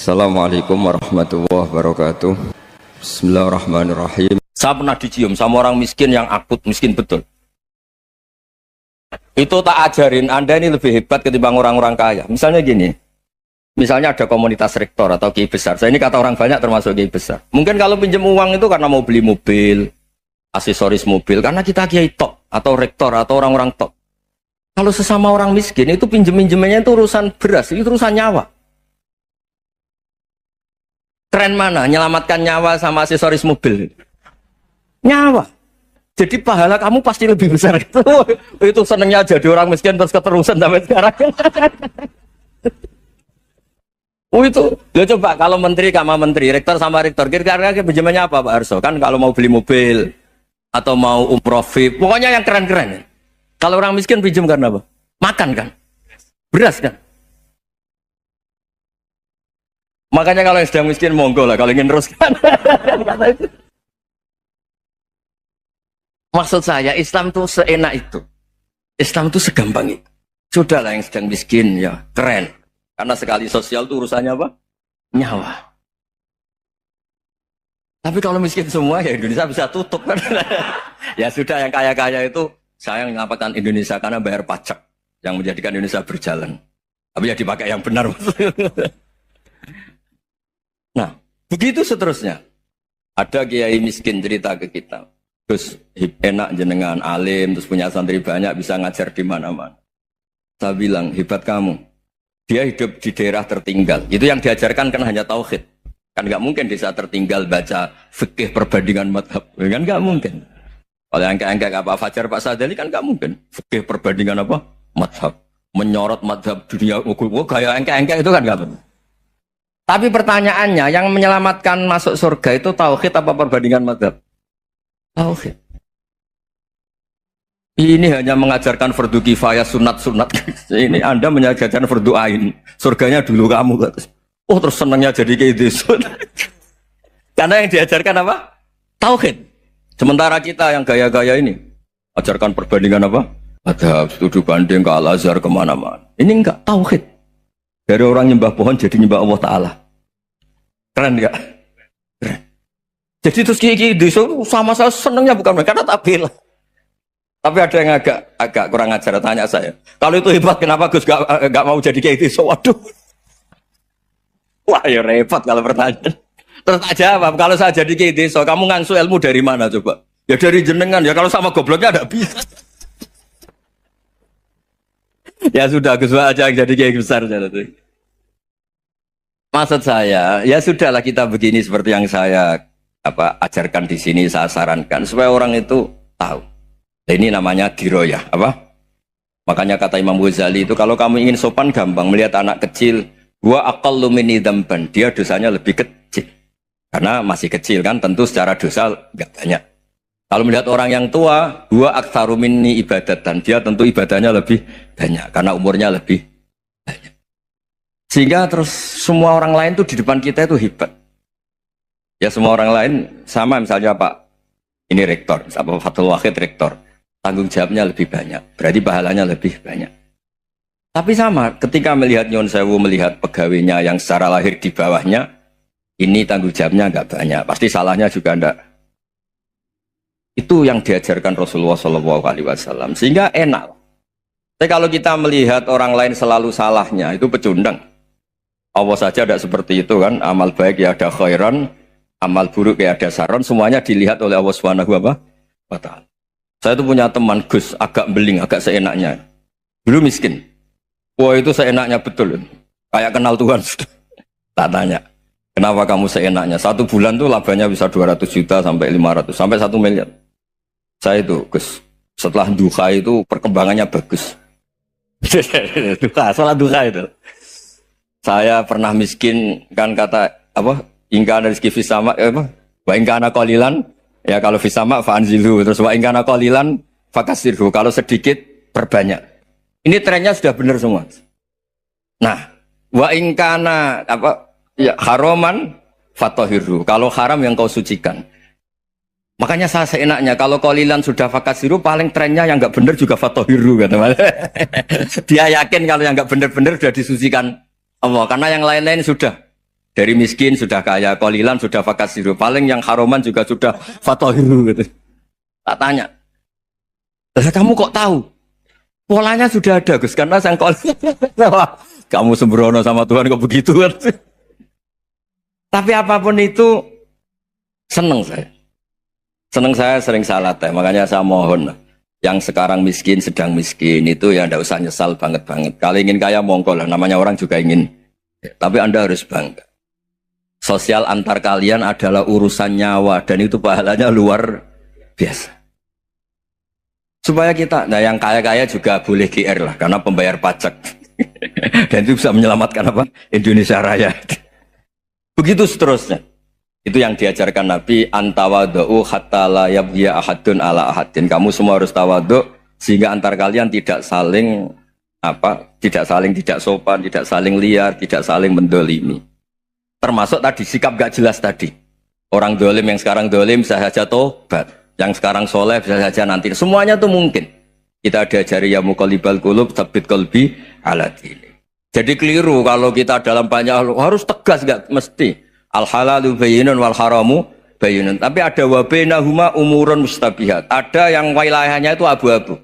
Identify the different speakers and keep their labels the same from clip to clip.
Speaker 1: Assalamualaikum warahmatullahi wabarakatuh. Bismillahirrahmanirrahim. Saya pernah dicium sama orang miskin yang akut, miskin betul. Itu tak ajarin, Anda ini lebih hebat ketimbang orang-orang kaya. Misalnya gini, misalnya ada komunitas rektor atau kiai besar. Saya ini kata orang banyak termasuk kiai besar. Mungkin kalau pinjam uang itu karena mau beli mobil, aksesoris mobil, karena kita kiai top atau rektor atau orang-orang top. Kalau sesama orang miskin itu pinjem-pinjemannya itu urusan beras, itu urusan nyawa. Tren mana? Menyelamatkan nyawa sama aksesoris mobil. Nyawa. Jadi pahala kamu pasti lebih besar itu. Itu senengnya jadi orang miskin terus keterusan sampai sekarang. Itu. Ya coba kalau menteri sama menteri, rektor sama rektor, kira-kira pinjamannya apa Pak Arso? Kan kalau mau beli mobil atau mau umroh VIP, pokoknya yang keren-keren. Kalau orang miskin pinjam karena apa? Makan kan? Beras kan? Makanya kalau yang sedang miskin monggo lah, kalau ingin teruskan. Maksud saya Islam tuh seenak itu. Islam tuh segampang itu. Sudahlah yang sedang miskin ya keren. Karena sekali sosial tuh urusannya apa? Nyawa. Tapi kalau miskin semua ya Indonesia bisa tutup kan. Ya sudah yang kaya-kaya itu saya mengatakan Indonesia karena bayar pajak yang menjadikan Indonesia berjalan. Tapi ya dipakai yang benar. Nah, begitu seterusnya. Ada kiai miskin cerita ke kita. Terus enak jenengan alim, terus punya santri banyak, bisa ngajar di mana-mana. Saya bilang, hebat kamu. Dia hidup di daerah tertinggal. Itu yang diajarkan kan hanya tauhid. Kan nggak mungkin desa tertinggal baca fikih perbandingan madhab. Kan nggak mungkin. Kalau angka-angka apa Fajar Pak Sadali kan nggak mungkin. Fikih perbandingan apa? Madhab. Menyorot madhab dunia. Kayak angka-angka itu kan nggak mungkin. Tapi pertanyaannya, yang menyelamatkan masuk surga itu tauhid apa perbandingan mazhab? Tauhid. Ini hanya mengajarkan fardu kifayah, sunat-sunat. Ini Anda mengajarkan fardu ain. Surganya dulu kamu. Oh terus senangnya jadi kayak gitu. Karena yang diajarkan apa? Tauhid. Sementara kita yang gaya-gaya ini, ajarkan perbandingan apa? Mazhab, studi banding ke Al-Azhar kemana-mana. Ini enggak, tauhid. Dari orang nyembah pohon jadi nyembah Allah Ta'ala. Keren gak? Keren. Jadi terus kiai desa sama saya senengnya bukan mereka, karena tak bela. Tapi ada yang agak kurang ajar, tanya saya. Kalau itu hebat kenapa Gus gak mau jadi kiai desa? Waduh. Wah ya repot kalau pertanyaan. Terus tak jawab, kalau saya jadi kiai desa, kamu ngangsu ilmu dari mana coba? Ya dari jenengan, ya kalau sama gobloknya ada bisa. Ya sudah, Gus aja yang jadi kiai besar. Maksud saya, ya sudahlah kita begini seperti yang saya ajarkan di sini, saya sarankan supaya orang itu tahu. Nah, ini namanya diroyah, apa? Makanya kata Imam Ghazali itu kalau kamu ingin sopan gampang melihat anak kecil, wa aqallu minni dzamban, dia dosanya lebih kecil. Karena masih kecil kan, tentu secara dosa enggak banyak. Kalau melihat orang yang tua, wa aktsaru minni ibadatan, dia tentu ibadahnya lebih banyak karena umurnya lebih banyak. Sehingga terus semua orang lain tuh di depan kita itu hebat. Ya semua orang lain sama, misalnya Pak ini rektor, misalnya Fathul Wahid rektor, tanggung jawabnya lebih banyak, berarti pahalanya lebih banyak. Tapi sama, ketika melihat Nyon Sewu, melihat pegawainya yang secara lahir di bawahnya, ini tanggung jawabnya nggak banyak, pasti salahnya juga enggak. Itu yang diajarkan Rasulullah SAW, sehingga enak. Tapi kalau kita melihat orang lain selalu salahnya, itu pecundang. Allah saja tidak seperti itu kan, amal baik ya ada khairan, amal buruk ya ada saron, semuanya dilihat oleh Allah Subhanahu wa Ta'ala. Saya itu punya teman Gus, agak beling, agak seenaknya. Dulu miskin. Wah itu seenaknya betul. Kayak kenal Tuhan sudah. Tak tanya, kenapa kamu seenaknya? 1 bulan tuh labanya bisa 200 juta sampai 500, sampai 1 miliar. Saya itu Gus, setelah duha itu perkembangannya bagus. Duha, sholat duha itu. Saya pernah miskin kan kata apa? Ingkana rizki fisama apa? Wa ingkana qalilan ya kalau fisama fa'anzilhu, terus wa ingkana qalilan fakasirhu, kalau sedikit perbanyak. Ini trennya sudah benar semua. Nah, wa ingkana apa? Ya haraman fatahirhu, kalau haram yang kau sucikan. Makanya saya seenaknya kalau qalilan sudah fakasiru, paling trennya yang enggak benar juga fatahirhu kata Mas. Dia yakin kalau yang enggak benar-benar sudah disucikan Allah, karena yang lain-lain sudah Dari miskin sudah kaya, qalilan sudah fakasiru. Paling yang haroman juga sudah fatohiru gitu. Tak tanya. Lah kamu kok tahu? Polanya sudah ada Gus, karena sang kamu sembrono sama Tuhan kok begitu kan? Tapi apapun itu seneng saya. Seneng saya sering salah teh, makanya saya mohon yang sekarang miskin sedang miskin itu ya ndak usah nyesal banget. Kalau ingin kaya monggo lah, namanya orang juga ingin. Tapi Anda harus bangga. Sosial antar kalian adalah urusan nyawa dan itu pahalanya luar biasa. Supaya kita, nah yang kaya-kaya juga boleh GR lah, karena pembayar pajak. Dan itu bisa menyelamatkan apa? Indonesia Raya. Begitu seterusnya. Itu yang diajarkan Nabi, antawadu'u hatta la yabghiya ahadun ala ahadin. Kamu semua harus tawadhu sehingga antar kalian tidak saling tidak sopan, tidak saling liar, tidak saling mendolimi. Termasuk tadi sikap gak jelas tadi. Orang dolim yang sekarang dolim bisa saja tobat. Yang sekarang soleh bisa saja nanti. Semuanya itu mungkin. Kita diajari ya muqallibal qulub tsabbit qalbi ala dini. Jadi keliru kalau kita dalam banyak harus tegas, gak mesti. Al halalu bayyinun wal haramu bayyinun. Tapi ada wa bainahuma umurun mustabihat. Ada yang wilayahnya itu abu-abu.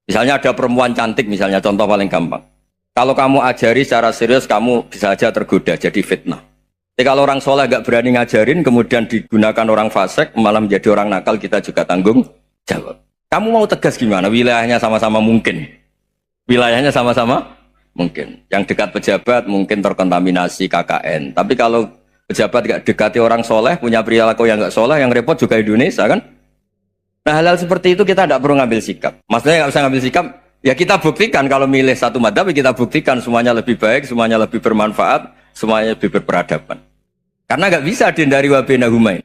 Speaker 1: Misalnya ada perempuan cantik misalnya, contoh paling gampang. Kalau kamu ajari secara serius kamu bisa saja tergoda jadi fitnah. Jadi kalau orang soleh gak berani ngajarin, kemudian digunakan orang fasik, malah menjadi orang nakal, kita juga tanggung jawab. Kamu mau tegas gimana? Wilayahnya sama-sama mungkin. Wilayahnya sama-sama mungkin. Yang dekat pejabat mungkin terkontaminasi KKN. Tapi kalau pejabat gak dekati orang soleh, punya perilaku yang gak soleh, yang repot juga Indonesia kan? Nah hal-hal seperti itu kita tidak perlu ngambil sikap. Maksudnya gak usah ngambil sikap, ya kita buktikan kalau milih satu madhab, kita buktikan semuanya lebih baik, semuanya lebih bermanfaat, semuanya lebih berperadaban. Karena nggak bisa dihindari wabena humain.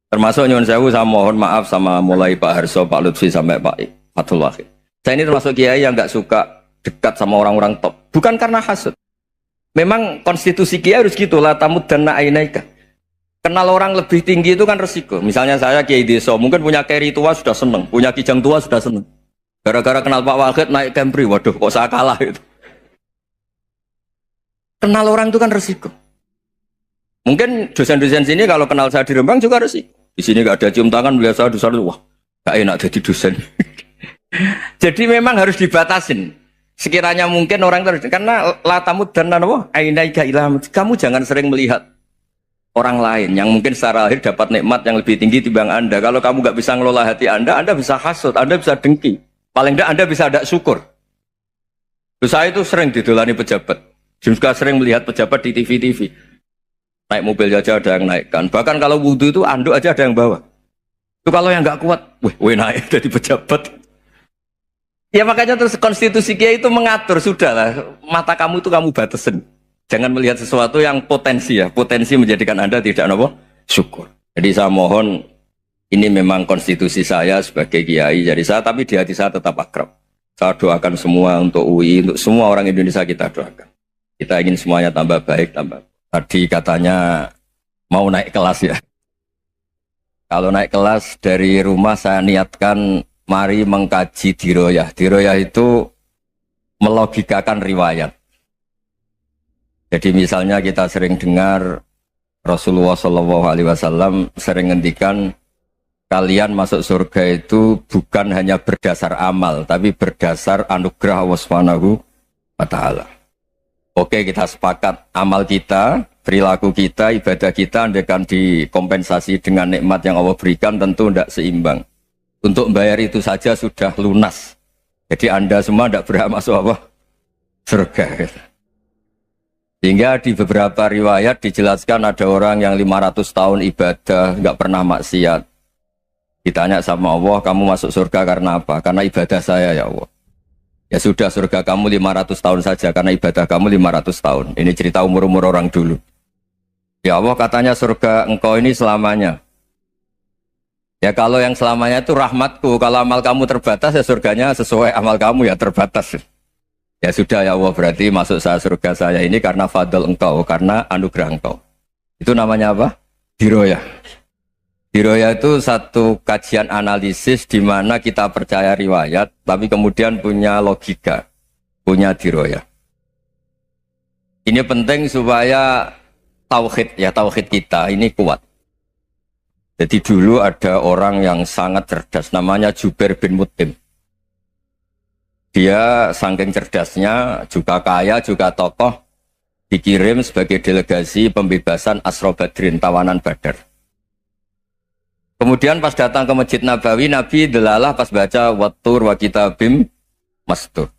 Speaker 1: Termasuk nyuwun sewu, saya mohon maaf sama mulai Pak Harso, Pak Lutfi sampai Pak Fathul Wahid. Saya ini termasuk kiai yang nggak suka dekat sama orang-orang top. Bukan karena hasud. Memang konstitusi kiai harus gitu, la tamuddanna ainaika. Kenal orang lebih tinggi itu kan resiko. Misalnya saya kiai desa, mungkin punya keri tua sudah seneng, punya kijang tua sudah seneng. Gara-gara kenal Pak Wahid naik Kempri, waduh kok saya kalah itu. Kenal orang itu kan resiko. Mungkin dosen-dosen sini kalau kenal saya di Rembang juga resiko. Di sini gak ada cium tangan, melihat saya dosen, wah gak enak jadi dosen. Jadi memang harus dibatasin. Sekiranya mungkin orang terus, karena latamud dan nanawa, ainaika ilham. Kamu jangan sering melihat orang lain yang mungkin secara lahir dapat nikmat yang lebih tinggi timbang Anda. Kalau kamu gak bisa ngelola hati Anda bisa hasut, Anda bisa dengki. Paling tidak Anda bisa ada syukur. Saya itu sering didolani pejabat. Juga sering melihat pejabat di TV-TV. Naik mobil aja ada yang naikkan. Bahkan kalau wudhu itu anduk aja ada yang bawa. Itu kalau yang nggak kuat, weh naik jadi pejabat. Ya makanya terus konstitusi kiai itu mengatur, sudahlah. Mata kamu itu kamu batasin. Jangan melihat sesuatu yang potensi ya. Potensi menjadikan Anda tidak apa? Syukur. Jadi saya mohon, ini memang konstitusi saya sebagai kiai. Jadi saya, tapi di hati saya tetap akrab. Saya doakan semua untuk UI, untuk semua orang Indonesia kita doakan. Kita ingin semuanya tambah baik, tambah. Tadi katanya mau naik kelas ya. Kalau naik kelas dari rumah saya niatkan mari mengkaji diroyah. Diroyah itu melogikakan riwayat. Jadi misalnya kita sering dengar Rasulullah SAW sering ngendikan kalian masuk surga itu bukan hanya berdasar amal, tapi berdasar anugerah Allah Subhanahu wa Ta'ala. Oke, kita sepakat amal kita, perilaku kita, ibadah kita andaikan dikompensasi dengan nikmat yang Allah berikan tentu tidak seimbang. Untuk membayar itu saja sudah lunas. Jadi Anda semua tidak berhak masuk apa? Surga. Sehingga di beberapa riwayat dijelaskan ada orang yang 500 tahun ibadah, nggak pernah maksiat. Ditanya sama Allah, kamu masuk surga karena apa? Karena ibadah saya ya Allah. Ya sudah, surga kamu 500 tahun saja karena ibadah kamu 500 tahun. Ini cerita umur-umur orang dulu. Ya Allah katanya surga engkau ini selamanya. Ya kalau yang selamanya itu rahmatku. Kalau amal kamu terbatas ya surganya sesuai amal kamu ya terbatas. Ya sudah ya Allah, berarti masuk saya surga saya ini karena fadl engkau, karena anugerah engkau. Itu namanya apa? Diroyah. Diroyah itu satu kajian analisis di mana kita percaya riwayat, tapi kemudian punya logika, punya diroyah. Ini penting supaya tauhid kita ini kuat. Jadi dulu ada orang yang sangat cerdas, namanya Jubair bin Mut'im. Dia saking cerdasnya, juga kaya, juga tokoh, dikirim sebagai delegasi pembebasan Asra Badrin, tawanan Badar. Kemudian pas datang ke Masjid Nabawi, Nabi delalah pas baca Wattur wa kitabim mastur.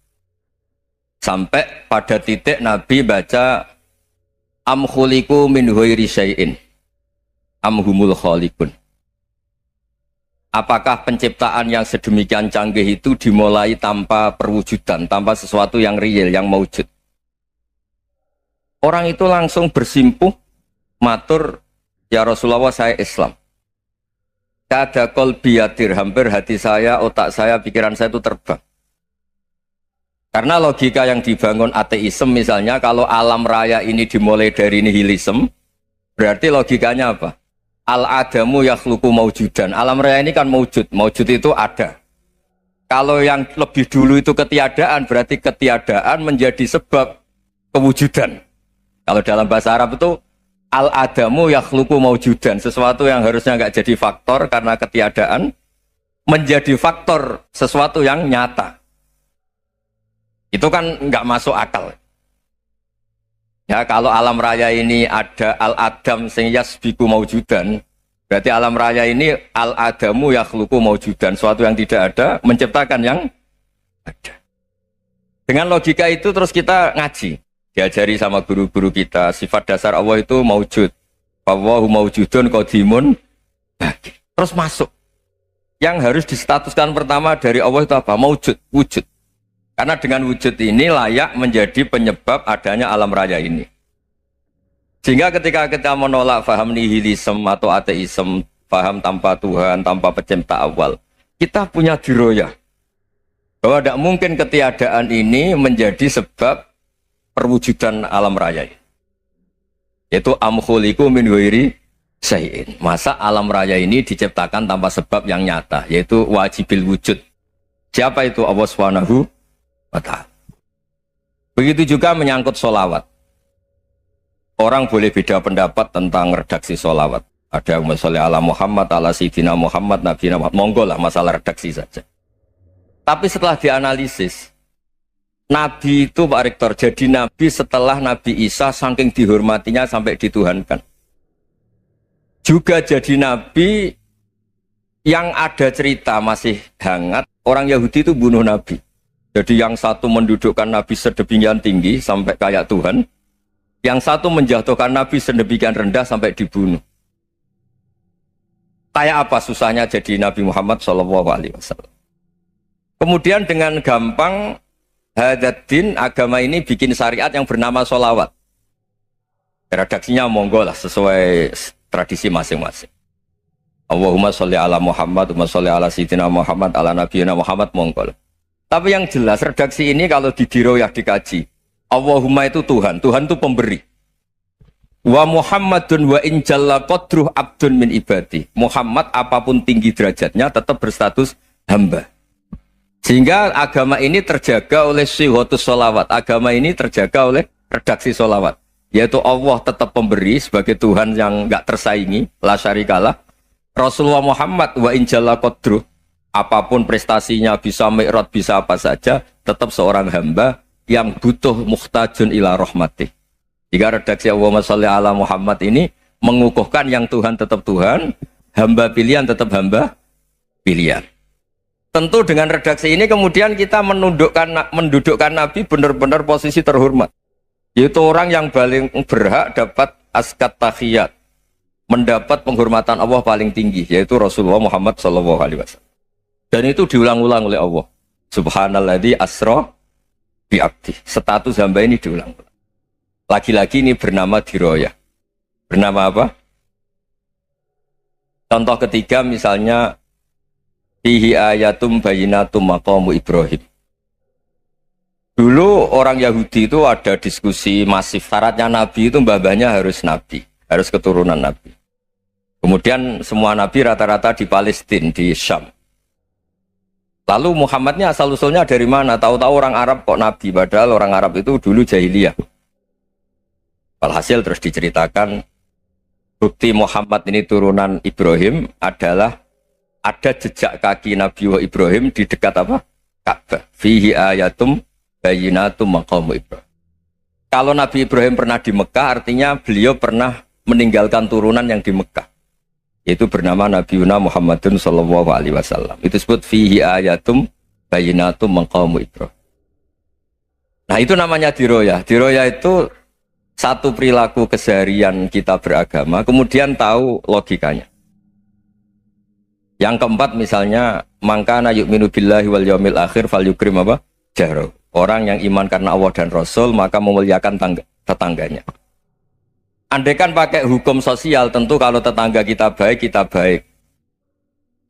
Speaker 1: Sampai pada titik Nabi baca Am khuliqu min ghairi syai'in am humul khaliqun. Apakah penciptaan yang sedemikian canggih itu dimulai tanpa perwujudan, tanpa sesuatu yang real, yang maujud? Orang itu langsung bersimpuh, matur, ya Rasulullah saya Islam. Kada qalbi yatir, hampir hati saya, otak saya, pikiran saya itu terbang. Karena logika yang dibangun ateisme misalnya, kalau alam raya ini dimulai dari nihilisme, berarti logikanya apa? Al-adamu yakhluqu maujudan. Alam raya ini kan maujud. Maujud itu ada. Kalau yang lebih dulu itu ketiadaan, berarti ketiadaan menjadi sebab kewujudan. Kalau dalam bahasa Arab itu al-adamu yakhluqu maujudan. Sesuatu yang harusnya nggak jadi faktor karena ketiadaan menjadi faktor sesuatu yang nyata. Itu kan nggak masuk akal. Ya, kalau alam raya ini ada al-adam sing yasbiku maujudan, berarti alam raya ini al-adamu yakhluqu maujudan, suatu yang tidak ada menciptakan yang ada. Dengan logika itu terus kita ngaji, diajari sama guru-guru kita, sifat dasar Allah itu maujud. Wallahu maujudun qadimun. Terus masuk. Yang harus distatuskan pertama dari Allah itu apa? Maujud, wujud. Karena dengan wujud ini layak menjadi penyebab adanya alam raya ini. Sehingga ketika kita menolak faham nihilisme atau ateisme, faham tanpa Tuhan, tanpa pencipta awal, kita punya diroyah. Bahwa tidak mungkin ketiadaan ini menjadi sebab perwujudan alam raya. Yaitu am khuliqu min ghairi syai'in. Masa alam raya ini diciptakan tanpa sebab yang nyata, yaitu wajibil wujud. Siapa itu? Allah Subhanahu wa ta'ala. Begitu juga menyangkut sholawat. Orang boleh beda pendapat tentang redaksi sholawat. Ada yang sholli ala Muhammad, ala Sayyidina Muhammad, Nabi Muhammad. Monggo lah, masalah redaksi saja. Tapi setelah dianalisis, Nabi itu Pak Rektor, jadi Nabi setelah Nabi Isa saking dihormatinya sampai dituhankan. Juga jadi Nabi yang ada cerita masih hangat, orang Yahudi itu bunuh Nabi. Jadi yang satu mendudukkan Nabi sedemikian tinggi sampai kayak Tuhan, yang satu menjatuhkan Nabi sedemikian rendah sampai dibunuh. Kayak apa susahnya jadi Nabi Muhammad SAW. Kemudian dengan gampang Hadaddin agama ini bikin syariat yang bernama sholawat. Redaksinya monggo lah sesuai tradisi masing-masing. Allahumma sholli ala Muhammad, Allahumma sholli ala Sayyidina Muhammad, ala Nabiyina Muhammad, monggo lah. Tapi yang jelas redaksi ini kalau di diroyah dikaji, Allahumma itu Tuhan, Tuhan itu pemberi. Wa Muhammadun wa in jalla qadruh abdun min ibadi. Muhammad apapun tinggi derajatnya tetap berstatus hamba. Sehingga agama ini terjaga oleh syihotus sholawat. Agama ini terjaga oleh redaksi sholawat. Yaitu Allah tetap pemberi sebagai Tuhan yang enggak tersaingi, la syarikalah. Rasulullah Muhammad wa in jalla qadruh, apapun prestasinya, bisa mi'raj, bisa apa saja, tetap seorang hamba yang butuh muhtajun ila rahmatih. Jika redaksi Allahumma sholli ala Muhammad ini mengukuhkan yang Tuhan tetap Tuhan, hamba pilihan tetap hamba pilihan. Tentu dengan redaksi ini kemudian kita mendudukkan Nabi benar-benar posisi terhormat. Yaitu orang yang paling berhak dapat askat tahiyat, mendapat penghormatan Allah paling tinggi, yaitu Rasulullah Muhammad SAW. Dan itu diulang-ulang oleh Allah. Subhanalladzi asra bi'abdi. Status hamba ini diulang-ulang. Lagi-lagi ini bernama diroyah. Bernama apa? Contoh ketiga misalnya fihi ayatum bayinatum maqamu Ibrahim. Dulu orang Yahudi itu ada diskusi masif. Syaratnya Nabi itu mbah-mbahnya harus Nabi. Harus keturunan Nabi. Kemudian semua Nabi rata-rata di Palestina, di Syam. Lalu Muhammadnya asal-usulnya dari mana? Tahu-tahu orang Arab kok Nabi. Padahal orang Arab itu dulu jahiliyah. Walhasil terus diceritakan bukti Muhammad ini turunan Ibrahim adalah ada jejak kaki Nabi Ibrahim di dekat apa? Ka'bah. Fihi ayatum bayyinatum maqamu Ibrahim. Kalau Nabi Ibrahim pernah di Mekah, artinya beliau pernah meninggalkan turunan yang di Mekah. Itu bernama Nabiuna Muhammadun sallallahu alaihi wasallam. Itu disebut fihi ayatum bayyinatum maqamu Ibrahim. Nah, itu namanya diroyah. Diroyah itu satu perilaku keseharian kita beragama, kemudian tahu logikanya. Yang keempat misalnya, mangkana yu'minu billahi wal yaumil akhir falyukrim apa? Jaro. Orang yang iman karena Allah dan Rasul, maka memuliakan tetangganya. Andaikan pakai hukum sosial, tentu kalau tetangga kita baik, kita baik.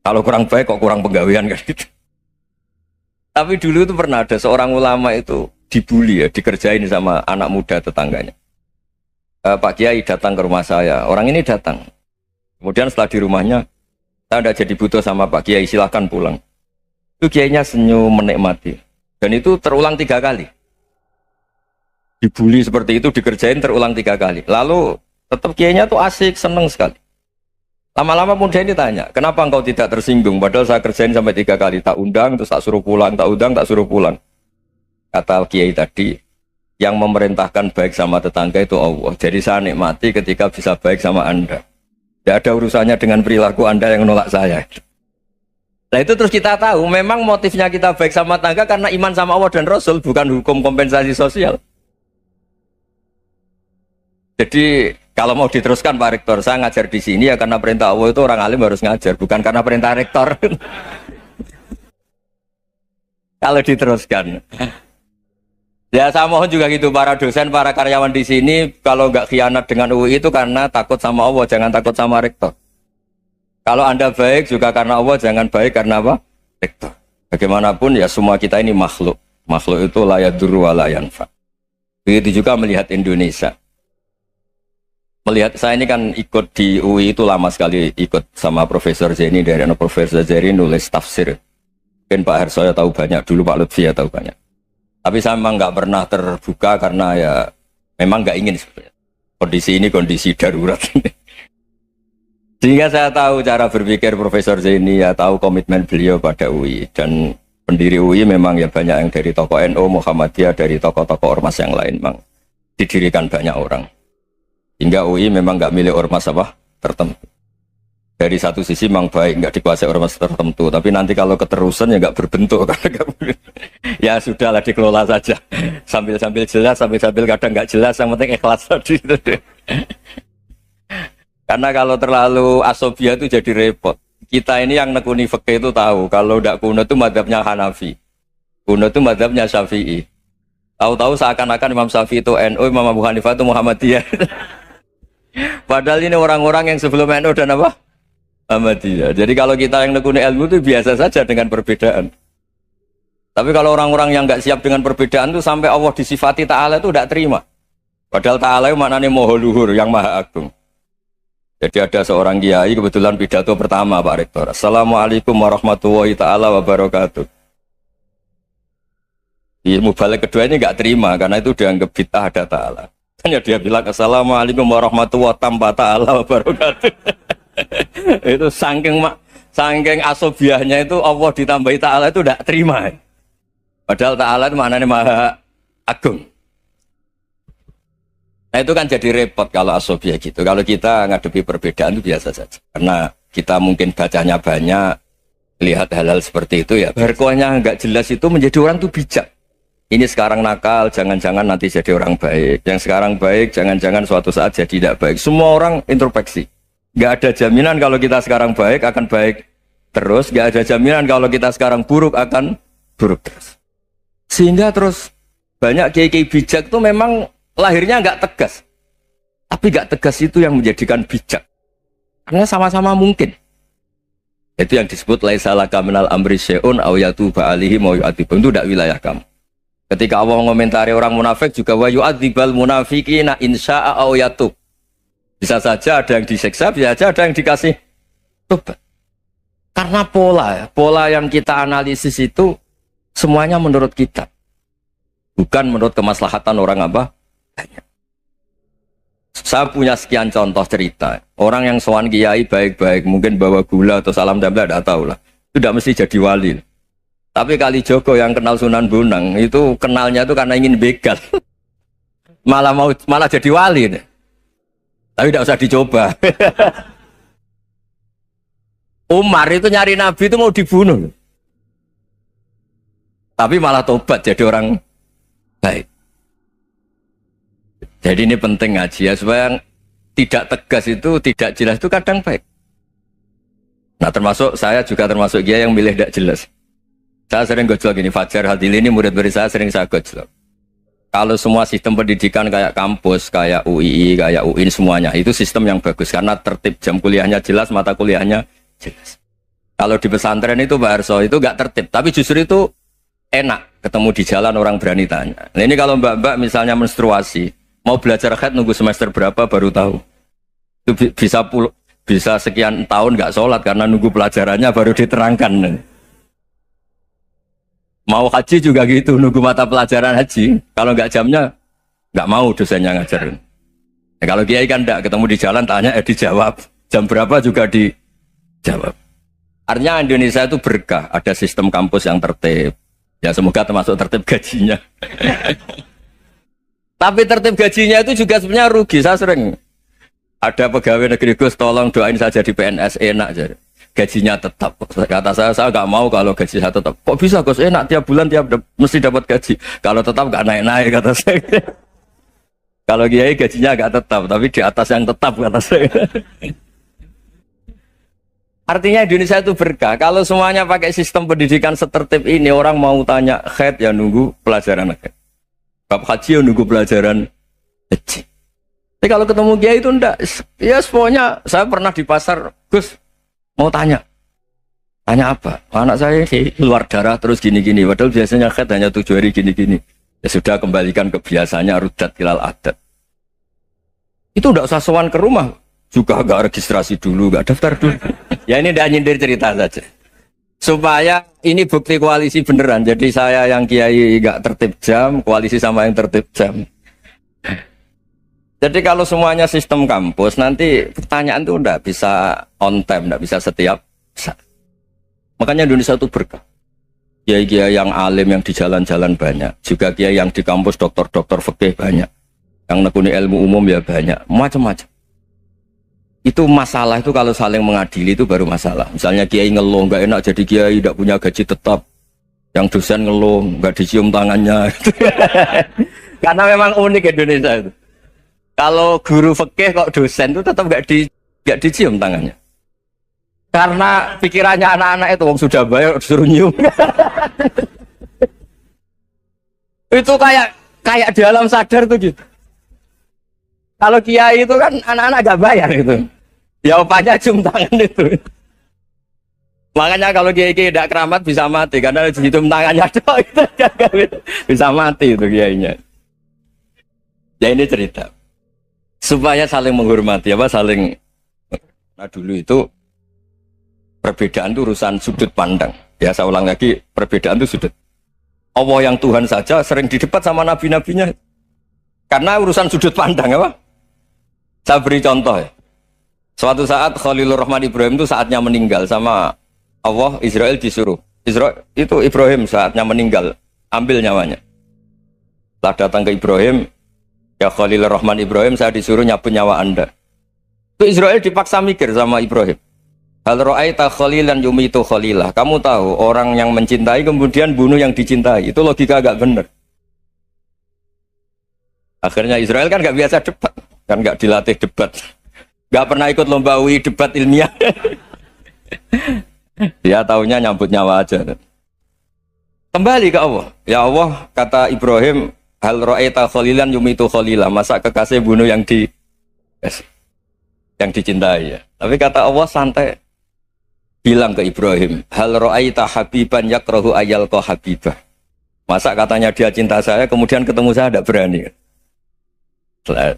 Speaker 1: Kalau kurang baik, kok kurang penggawean kan gitu. Tapi dulu itu pernah ada seorang ulama itu dibully ya, dikerjain sama anak muda tetangganya. Pak Kiai datang ke rumah saya, orang ini datang. Kemudian setelah di rumahnya, saya tidak jadi butuh sama Pak Kiai, silahkan pulang. Itu Kiainya senyum menikmati. Dan itu terulang 3 kali. Dibully seperti itu, dikerjain terulang 3 kali. Lalu tetap Kiainya tuh asik, seneng sekali. Lama-lama muda ini tanya, kenapa engkau tidak tersinggung? Padahal saya kerjain sampai 3 kali, tak undang, terus tak suruh pulang, tak undang, tak suruh pulang. Kata Kiai tadi, yang memerintahkan baik sama tetangga itu Allah. Jadi saya nikmati ketika bisa baik sama Anda. Tidak ada urusannya dengan perilaku Anda yang menolak saya. Nah itu terus kita tahu, memang motifnya kita baik sama tetangga karena iman sama Allah dan Rasul, bukan hukum kompensasi sosial. Jadi kalau mau diteruskan Pak Rektor, saya ngajar di sini ya karena perintah Allah itu orang alim harus ngajar, bukan karena perintah Rektor. Kalau diteruskan. Ya saya mohon juga gitu para dosen, para karyawan di sini kalau nggak khianat dengan UI itu karena takut sama Allah, jangan takut sama rektor. Kalau Anda baik juga karena Allah, jangan baik karena apa? Rektor. Bagaimanapun ya semua kita ini makhluk. Makhluk itu la yadurru wa la yanfa. Begitu juga melihat Indonesia. Melihat saya ini kan ikut di UI itu lama sekali, ikut sama Profesor Zeni, dari Profesor Zeni nulis tafsir. Mungkin Pak Hersoyo tahu banyak, dulu Pak Lutfi ya tahu banyak. Tapi saya memang nggak pernah terbuka karena ya memang nggak ingin sebenarnya. Kondisi ini kondisi darurat. Sehingga saya tahu cara berpikir Profesor Zaini, ya tahu komitmen beliau pada UI. Dan pendiri UI memang ya banyak yang dari tokoh NU, Muhammadiyah, dari tokoh-tokoh ormas yang lain memang didirikan banyak orang. Hingga UI memang nggak milik ormas apa tertentu. Dari satu sisi memang baik, nggak dikuasai ormas tertentu, tapi nanti kalau keterusan ya nggak berbentuk. Ya sudahlah dikelola saja, sambil-sambil jelas, sambil-sambil kadang nggak jelas, yang penting ikhlas tadi. Karena kalau terlalu asobia itu jadi repot. Kita ini yang nekuni fikih itu tahu, kalau tidak kuno itu madhabnya Hanafi, kuno itu madhabnya Syafi'i. Tahu-tahu seakan-akan Imam Syafi'i itu NU, Imam Abu Hanifah itu Muhammadiyah. Padahal ini orang-orang yang sebelum NU dan apa? Ahmadiyah. Jadi kalau kita yang nekuni ilmu itu biasa saja dengan perbedaan. Tapi kalau orang-orang yang nggak siap dengan perbedaan itu sampai Allah disifati Ta'ala itu tidak terima. Padahal Ta'ala itu maknanya Maha Luhur, yang Maha Agung. Jadi ada seorang kiai kebetulan pidato pertama Pak Rektor. Assalamualaikum warahmatullahi ta'ala wabarakatuh. Di mubalik kedua ini nggak terima karena itu dianggap bid'ah ada Ta'ala. Hanya dia bilang Assalamualaikum warahmatullahi ta'ala wabarakatuh. Itu saking asobiahnya itu Allah ditambahi Ta'ala itu tidak terima. Padahal Ta'ala itu maknanya Maha Agung. Nah itu kan jadi repot kalau asobiah gitu. Kalau kita ngadepi perbedaan itu biasa saja. Karena kita mungkin bacanya banyak, lihat hal-hal seperti itu ya. Berkuahnya nggak jelas itu menjadi orang tuh bijak. Ini sekarang nakal, jangan-jangan nanti jadi orang baik. Yang sekarang baik, jangan-jangan suatu saat jadi tidak baik. Semua orang introspeksi. Nggak ada jaminan kalau kita sekarang baik akan baik terus. Nggak ada jaminan kalau kita sekarang buruk akan buruk terus. Sehingga terus banyak kiai-kiai bijak itu memang lahirnya nggak tegas. Tapi nggak tegas itu yang menjadikan bijak. Karena sama-sama mungkin. Itu yang disebut laisa laka minal amri syai'un aw yatuba alaihim wa yu'adzibum. Itu tidak wilayah kamu. Ketika Allah mengomentari orang munafik juga wa yu'adzibal munafiqina insya'a aw yatub. Bisa saja ada yang disiksa, bisa saja ada yang dikasih tobat. Karena pola yang kita analisis itu semuanya menurut kita. Bukan menurut kemaslahatan orang apa? Banyak. Saya punya sekian contoh cerita. Orang yang sowan kiai baik-baik, mungkin bawa gula atau salam tempel, tidak tahu lah. Itu tidak mesti jadi wali. Tapi Kalijogo yang kenal Sunan Bonang, itu kenalnya itu karena ingin begal. malah jadi wali. Tapi tidak usah dicoba. Umar itu nyari Nabi itu mau dibunuh. Tapi malah tobat jadi orang baik. Jadi ini penting ngaji ya, supaya tidak tegas itu, tidak jelas itu kadang baik. Nah termasuk saya juga termasuk dia yang milih tidak jelas. Saya sering gojlok ini, Fajar Hadili ini murid-murid saya sering saya gojlok. Kalau semua sistem pendidikan kayak kampus, kayak UII, kayak UIN semuanya, itu sistem yang bagus karena tertib, jam kuliahnya jelas, mata kuliahnya jelas. Kalau di pesantren itu Pak Arso itu gak tertib, tapi justru itu enak ketemu di jalan orang berani tanya. Nah ini kalau mbak-mbak misalnya menstruasi, mau belajar haid nunggu semester berapa baru tahu. Itu bisa sekian tahun nggak sholat karena nunggu pelajarannya baru diterangkan. Mau haji juga gitu, nunggu mata pelajaran haji. Kalau nggak jamnya nggak mau dosennya ngajarin. Nah, kalau kiai kan nggak ketemu di jalan tanya dijawab. Jam berapa juga dijawab. Artinya Indonesia itu berkah, ada sistem kampus yang tertib. Ya semoga termasuk tertib gajinya. Tapi tertib gajinya itu juga sebenarnya rugi. Saya sering ada pegawai negeri Gus, tolong doain saja di PNS enak aja. Gajinya tetap. Kata saya nggak mau kalau gaji saya tetap. Kok bisa Gus enak tiap bulan mesti dapat gaji. Kalau tetap nggak naik-naik kata saya. Kalau kiai gajinya nggak tetap, tapi di atas yang tetap kata saya. Artinya Indonesia itu berkah. Kalau semuanya pakai sistem pendidikan setertib ini, orang mau tanya haid ya nunggu pelajaran haid. Bab haji yang nunggu pelajaran haji. Tapi kalau ketemu kiai itu enggak. Ya semuanya, saya pernah di pasar, Gus mau tanya apa? Anak saya keluar darah terus gini-gini. Padahal biasanya haid hanya 7 hari gini-gini. Ya sudah kembalikan ke biasanya, rudat ilal adat. Itu enggak usah sowan ke rumah. Juga enggak registrasi dulu, enggak daftar dulu. Ya ini enggak nyindir cerita saja. Supaya ini bukti koalisi beneran. Jadi saya yang kiai gak tertib jam, koalisi sama yang tertib jam. Jadi kalau semuanya sistem kampus, nanti pertanyaan itu enggak bisa on time, enggak bisa setiap saat. Makanya Indonesia itu berkah. Kiai-kiai yang alim yang di jalan-jalan banyak. Juga kiai yang di kampus dokter-dokter fikih banyak. Yang nekuni ilmu umum ya banyak. Macam-macam. Itu masalah itu kalau saling mengadili itu baru masalah. Misalnya kiai ngeluh nggak enak jadi kiai tidak punya gaji tetap, yang dosen ngeluh nggak dicium tangannya. Karena memang unik Indonesia itu. Kalau guru fikih kok dosen itu tetap nggak dicium tangannya. Karena pikirannya anak-anak itu wong sudah bayar disuruh nyium. Itu kayak di alam sadar tuh gitu. Kalau kiai itu kan anak-anak gak bayar gitu. Ya opanya cium tangan itu. Makanya kalau kiai tidak keramat bisa mati karena cium tangannya doang itu bisa mati itu kiainya. Ya ini cerita. Supaya saling menghormati saling. Nah dulu itu perbedaan itu urusan sudut pandang. Ya saya ulang lagi, perbedaan itu sudut. Allah yang Tuhan saja sering didebat sama nabi-nabinya. Karena urusan sudut pandang apa? Saya beri contoh ya. Suatu saat Khalilur Rahman Ibrahim itu saatnya meninggal sama Allah, Israel disuruh. Itu Ibrahim saatnya meninggal, ambil nyawanya. Setelah datang ke Ibrahim, ya Khalilur Rahman Ibrahim, saya disuruh nyabut nyawa Anda. Itu Israel dipaksa mikir sama Ibrahim. Hal ra'aita khalilan yumitu khalilah. Kamu tahu orang yang mencintai kemudian bunuh yang dicintai. Itu logika agak benar. Akhirnya Israel kan gak biasa debat. Kan nggak dilatih debat, nggak pernah ikut lomba UI debat ilmiah. Dia taunya nyambut nyawa aja. Kembali ke Allah. Ya Allah, kata Ibrahim, hal ra'aita khalilan yumitu khalilah. Masa kekasih bunuh yang dicintai ya. Tapi kata Allah santai. Bilang ke Ibrahim, hal ra'aita habiban yakrahu ayalqa habibah. Masa katanya dia cinta saya, kemudian ketemu saya tidak berani.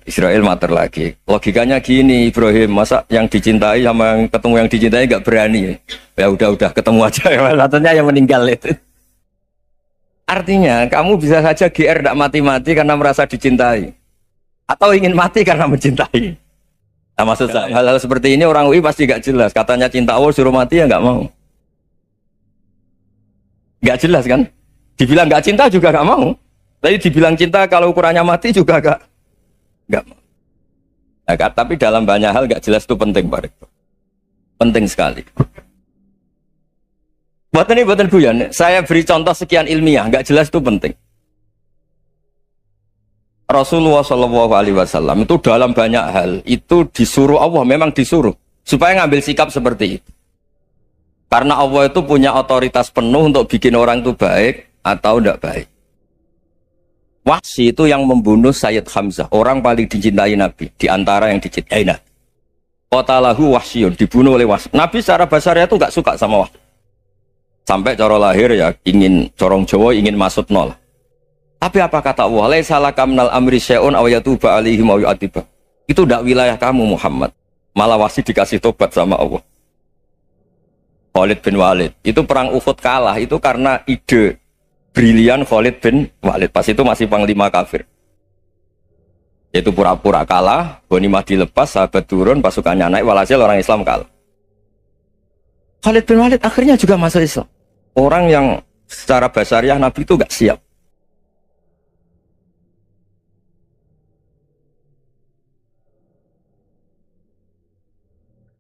Speaker 1: Israel mater lagi. Logikanya gini Ibrahim, masa yang dicintai sama yang ketemu yang dicintai nggak berani? Ya udah ketemu aja. Satunya yang meninggal itu. Artinya kamu bisa saja GR tidak mati-mati karena merasa dicintai. Atau ingin mati karena mencintai? Nah, maksud saya hal-hal seperti ini orang UI pasti gak jelas. Katanya cinta Allah suruh mati ya gak mau. Gak jelas kan? Dibilang gak cinta juga gak mau. Tapi dibilang cinta kalau ukurannya mati juga gak mau. Nah, tapi dalam banyak hal gak jelas itu penting, Pak Rektor. Penting sekali. Buatan guyon. Saya beri contoh sekian ilmiah, gak jelas itu penting. Rasulullah Shallallahu Alaihi Wasallam itu dalam banyak hal itu disuruh Allah, memang disuruh supaya ngambil sikap seperti itu. Karena Allah itu punya otoritas penuh untuk bikin orang itu baik atau tidak baik. Wahsy itu yang membunuh Sayyid Hamzah, orang paling dicintai Nabi, di antara yang dicintai Nabi. Qatalahu Wahsyun, dibunuh oleh Wahsy. Nabi secara basarnya itu nggak suka sama Wahsy. Sampai cara lahir ya ingin corong Jawa ingin masuk nol. Tapi apa kata Allah? Laisa laka minal amri syai'un aw yatuba alaihim aw yu'adziba. Itu tidak wilayah kamu Muhammad. Malah Wahsy dikasih tobat sama Allah. Khalid bin Walid. Itu perang Uhud kalah itu karena ide brilian Khalid bin Walid. Pas itu masih panglima kafir. Itu pura-pura kalah, ghanimah dilepas, sahabat turun, pasukannya naik, walhasil orang Islam kalah. Khalid bin Walid akhirnya juga masuk Islam. Orang yang secara basariah Nabi itu gak siap.